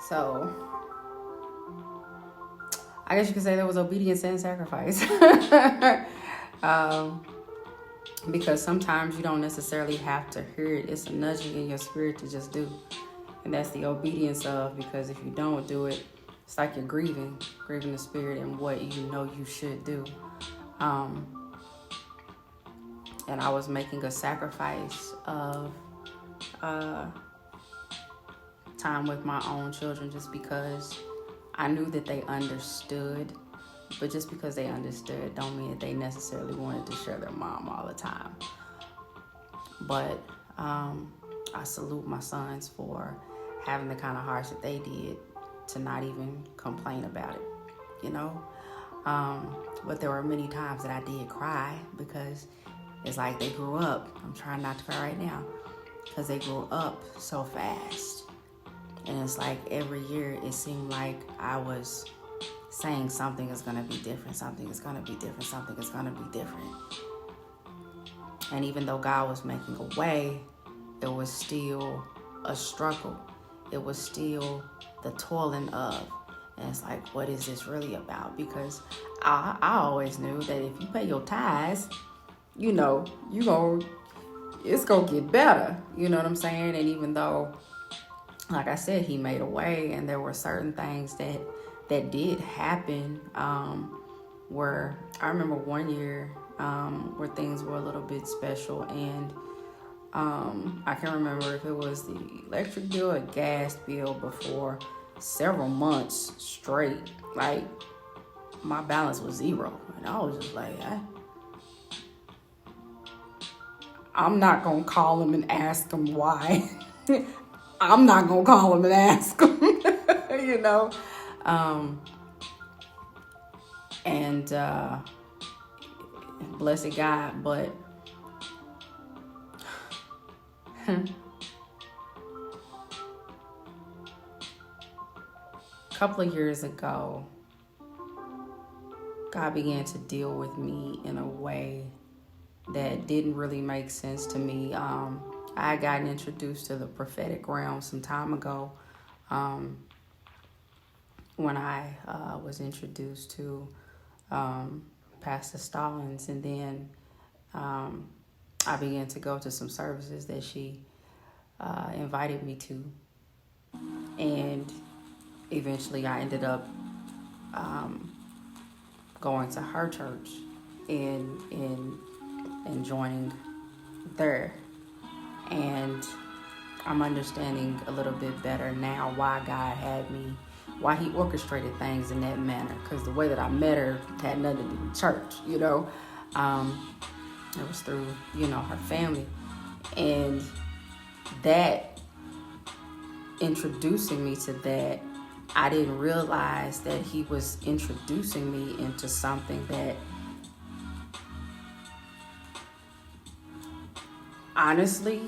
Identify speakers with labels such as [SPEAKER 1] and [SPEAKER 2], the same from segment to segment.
[SPEAKER 1] So I guess you could say there was obedience and sacrifice. um, because sometimes you don't necessarily have to hear it. It's a nudging in your spirit to just do. And that's the obedience of, because if you don't do it, it's like you're grieving the spirit and what you know you should do. Um, and I was making a sacrifice of time with my own children just because I knew that they understood. But just because they understood don't mean that they necessarily wanted to share their mom all the time. But I salute my sons for having the kind of hearts that they did to not even complain about it, you know? But there were many times that I did cry because it's like they grew up. I'm trying not to cry right now because they grew up so fast. And it's like every year it seemed like I was saying something is going to be different, something is going to be different, something is going to be different. And even though God was making a way, it was still a struggle. It was still the toiling of. And it's like, what is this really about? Because I always knew that if you pay your tithes, you know, it's going to get better. You know what I'm saying? And even though, like I said, he made a way, and there were certain things that did happen, where I remember one year where things were a little bit special, and I can't remember if it was the electric bill or gas bill, before several months straight, like my balance was zero, and I was just like, I'm not gonna call him and ask him why. I'm not gonna call him and ask him, you know. And blessed God, but a couple of years ago, God began to deal with me in a way that didn't really make sense to me. I had gotten introduced to the prophetic realm some time ago, when I was introduced to Pastor Stallings, and then I began to go to some services that she invited me to, and eventually I ended up going to her church and joining there, and I'm understanding a little bit better now why God had me, why he orchestrated things in that manner, because the way that I met her had nothing to do with church, you know. It was through, you know, her family, and that introducing me to that, I didn't realize that he was introducing me into something that honestly,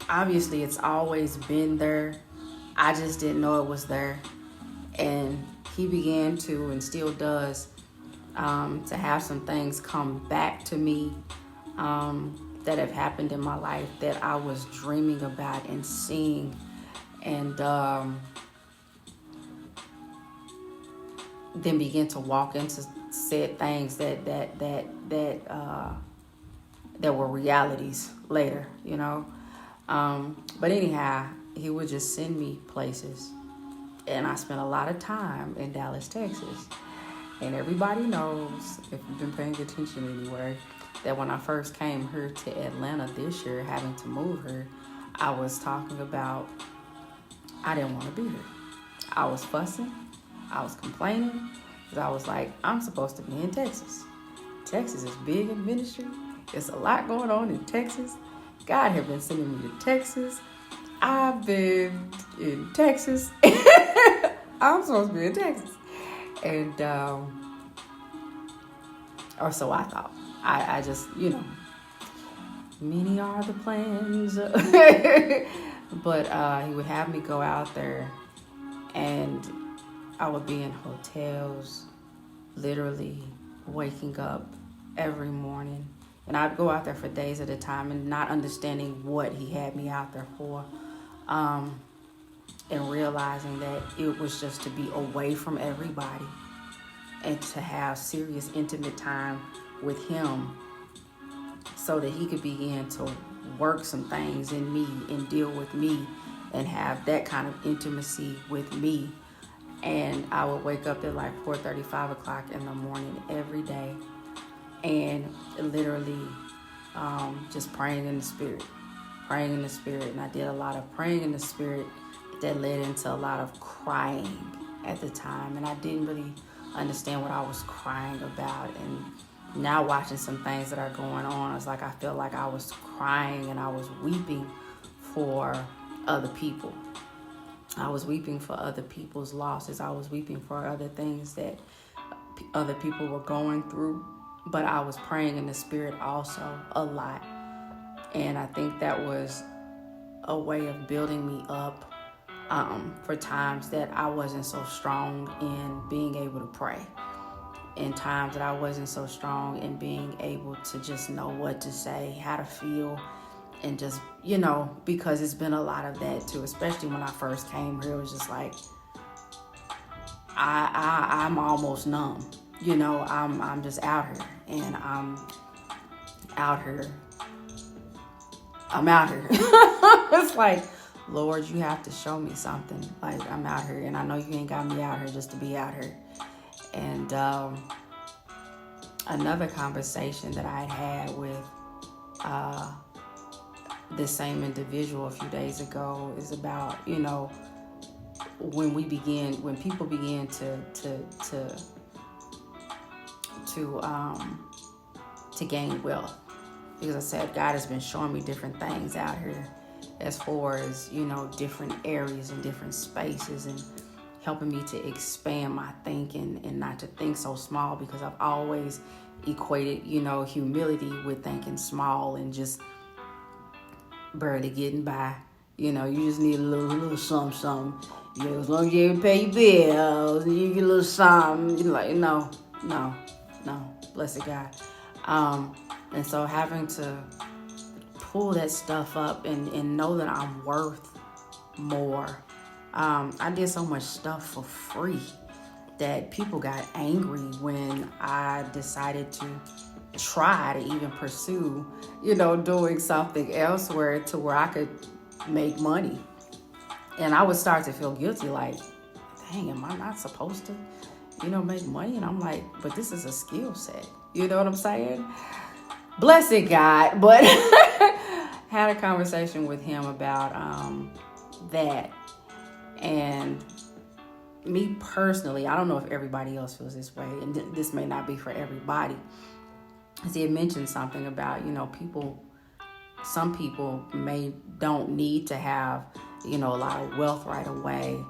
[SPEAKER 1] obviously it's always been there. I just didn't know it was there. And he began to, and still does, to have some things come back to me that have happened in my life that I was dreaming about and seeing. And then begin to walk into said things that were realities later, you know. But anyhow, he would just send me places, and I spent a lot of time in Dallas, Texas. And everybody knows, if you've been paying attention anywhere, that when I first came here to Atlanta this year, having to move here, I was talking about I didn't want to be here. I was fussing. I was complaining, because I was like, I'm supposed to be in Texas. Texas is big in ministry. There's a lot going on in Texas. God had been sending me to Texas. I've been in Texas. I'm supposed to be in Texas. And, or so I thought. I just, you know, many are the plans. But he would have me go out there, and I would be in hotels, literally waking up every morning. And I'd go out there for days at a time and not understanding what he had me out there for. And realizing that it was just to be away from everybody and to have serious, intimate time with him so that he could begin to work some things in me and deal with me and have that kind of intimacy with me. And I would wake up at like 4:30, 5 o'clock in the morning every day and literally just praying in the spirit. And I did a lot of praying in the spirit that led into a lot of crying at the time. And I didn't really understand what I was crying about. And now watching some things that are going on, it's like I feel like I was crying and I was weeping for other people. I was weeping for other people's losses. I was weeping for other things that other people were going through. But I was praying in the spirit also a lot. And I think that was a way of building me up for times that I wasn't so strong in being able to pray. In times that I wasn't so strong in being able to just know what to say, how to feel, and just, because it's been a lot of that too, especially when I first came here. It was just like, I'm almost numb. I'm just out here, and I'm out here. It's like, Lord, you have to show me something. Like, I'm out here, and I know you ain't got me out here just to be out here. And another conversation that I had with this same individual a few days ago is about, when people begin to gain wealth. Because I said, God has been showing me different things out here as far as, different areas and different spaces, and helping me to expand my thinking and not to think so small, because I've always equated, humility with thinking small and just barely getting by. You just need a little something. As long as you able to pay your bills and you get a little something, you're like, no, blessed God. And so having to pull that stuff up and know that I'm worth more. I did so much stuff for free that people got angry when I decided to try to even pursue, doing something elsewhere to where I could make money. And I would start to feel guilty, like, dang, am I not supposed to, make money? And I'm like, but this is a skill set. You know what I'm saying? Blessed God. But had a conversation with him about that. And me personally, I don't know if everybody else feels this way, and this may not be for everybody. As he had mentioned something about, some people don't need to have, a lot of wealth right away,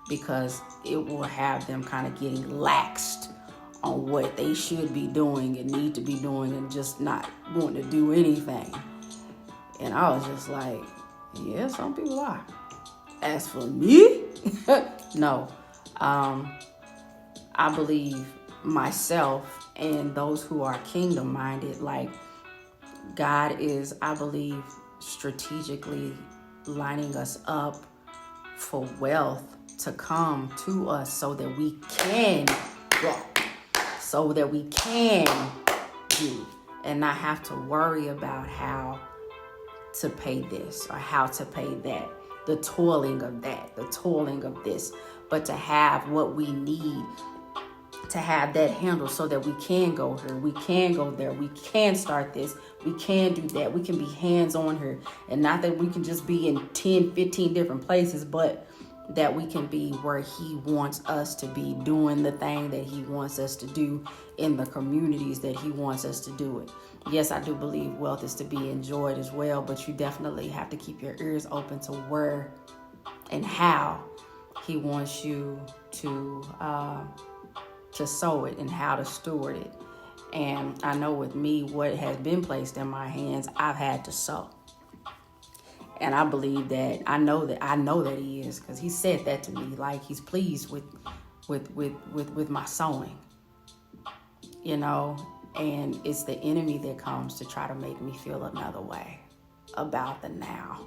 [SPEAKER 1] because it will have them kind of getting laxed on what they should be doing and need to be doing, and just not wanting to do anything. And I was just like, yeah, some people are. As for me, no. I believe myself and those who are kingdom minded, like, God is, I believe, strategically lining us up for wealth to come to us so that we can do and not have to worry about how to pay this or how to pay that, the toiling of that, the toiling of this, but to have what we need, to have that handle so that we can go here, we can go there, we can start this, we can do that, we can be hands-on here. And not that we can just be in 10, 15 different places, but that we can be where he wants us to be, doing the thing that he wants us to do in the communities that he wants us to do it. Yes, I do believe wealth is to be enjoyed as well, but you definitely have to keep your ears open to where and how he wants you to sow it and how to steward it. And I know with me, what has been placed in my hands, I've had to sow. And I believe that, I know that he is, because he said that to me, like he's pleased with my sowing, and it's the enemy that comes to try to make me feel another way about the now,